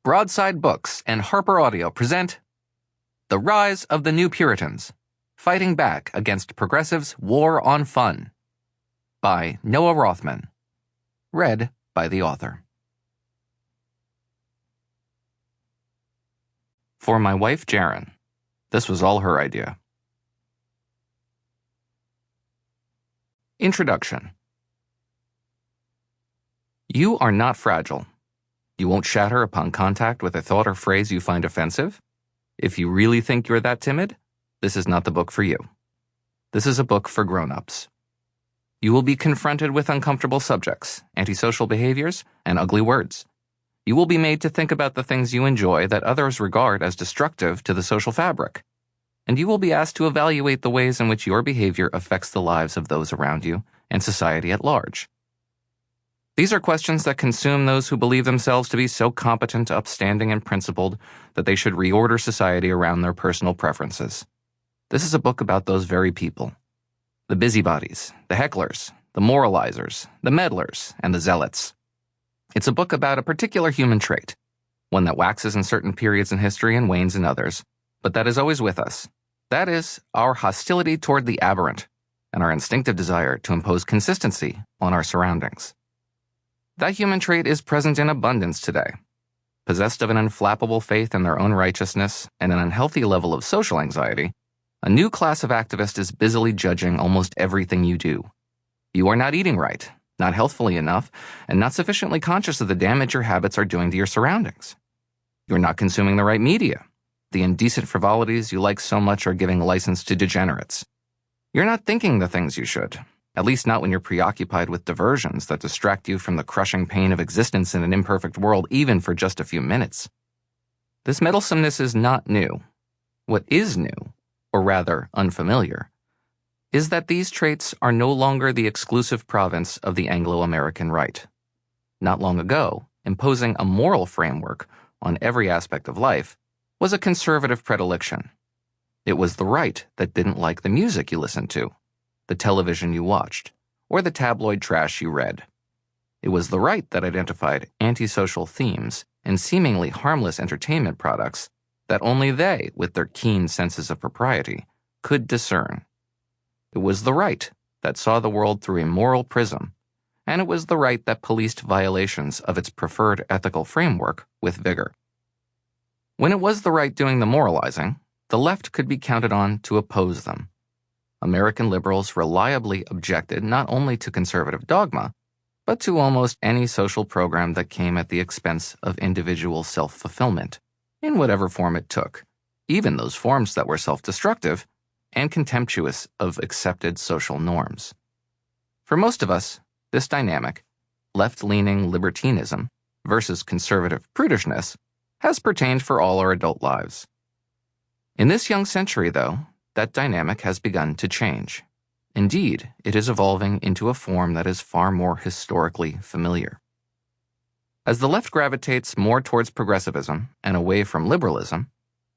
Broadside Books and HarperAudio present The Rise of the New Puritans, Fighting Back Against Progressives' War on Fun, by Noah Rothman. Read by the author. For my wife, Jaren. This was all her idea. Introduction. You are not fragile. You won't shatter upon contact with a thought or phrase you find offensive. If you really think you're that timid, this is not the book for you. This is a book for grown-ups. You will be confronted with uncomfortable subjects, antisocial behaviors, and ugly words. You will be made to think about the things you enjoy that others regard as destructive to the social fabric. And you will be asked to evaluate the ways in which your behavior affects the lives of those around you and society at large. These are questions that consume those who believe themselves to be so competent, upstanding, and principled that they should reorder society around their personal preferences. This is a book about those very people. The busybodies, the hecklers, the moralizers, the meddlers, and the zealots. It's a book about a particular human trait, one that waxes in certain periods in history and wanes in others, but that is always with us. That is our hostility toward the aberrant and our instinctive desire to impose consistency on our surroundings. That human trait is present in abundance today. Possessed of an unflappable faith in their own righteousness and an unhealthy level of social anxiety, a new class of activist is busily judging almost everything you do. You are not eating right, not healthfully enough, and not sufficiently conscious of the damage your habits are doing to your surroundings. You're not consuming the right media. The indecent frivolities you like so much are giving license to degenerates. You're not thinking the things you should. At least not when you're preoccupied with diversions that distract you from the crushing pain of existence in an imperfect world, even for just a few minutes. This meddlesomeness is not new. What is new, or rather unfamiliar, is that these traits are no longer the exclusive province of the Anglo-American right. Not long ago, imposing a moral framework on every aspect of life was a conservative predilection. It was the right that didn't like the music you listened to, the television you watched, or the tabloid trash you read. It was the right that identified antisocial themes and seemingly harmless entertainment products that only they, with their keen senses of propriety, could discern. It was the right that saw the world through a moral prism, and it was the right that policed violations of its preferred ethical framework with vigor. When it was the right doing the moralizing, the left could be counted on to oppose them. American liberals reliably objected not only to conservative dogma, but to almost any social program that came at the expense of individual self-fulfillment, in whatever form it took, even those forms that were self-destructive and contemptuous of accepted social norms. For most of us, this dynamic, left-leaning libertinism versus conservative prudishness, has pertained for all our adult lives. In this young century, though, that dynamic has begun to change. Indeed, it is evolving into a form that is far more historically familiar. As the left gravitates more towards progressivism and away from liberalism,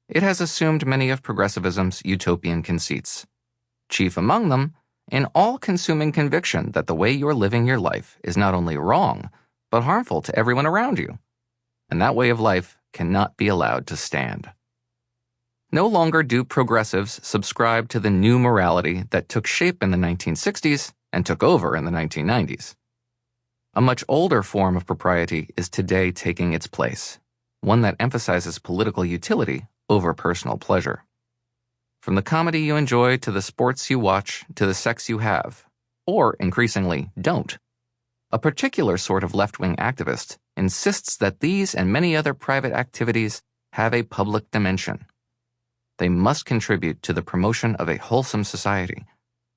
it has assumed many of progressivism's utopian conceits. Chief among them, an all-consuming conviction that the way you're living your life is not only wrong, but harmful to everyone around you. And that way of life cannot be allowed to stand. No longer do progressives subscribe to the new morality that took shape in the 1960s and took over in the 1990s. A much older form of propriety is today taking its place, one that emphasizes political utility over personal pleasure. From the comedy you enjoy to the sports you watch to the sex you have, or increasingly don't, a particular sort of left-wing activist insists that these and many other private activities have a public dimension. They must contribute to the promotion of a wholesome society,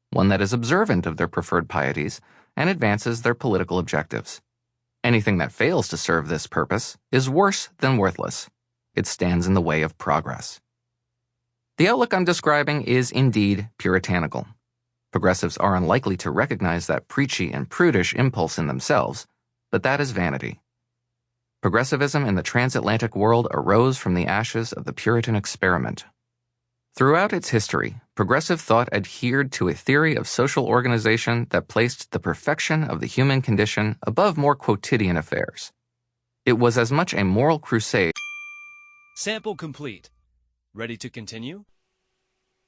one that is observant of their preferred pieties and advances their political objectives. Anything that fails to serve this purpose is worse than worthless. It stands in the way of progress. The outlook I'm describing is indeed puritanical. Progressives are unlikely to recognize that preachy and prudish impulse in themselves, but that is vanity. Progressivism in the transatlantic world arose from the ashes of the Puritan experiment. Throughout its history, progressive thought adhered to a theory of social organization that placed the perfection of the human condition above more quotidian affairs. It was as much a moral crusade Sample complete. Ready to continue?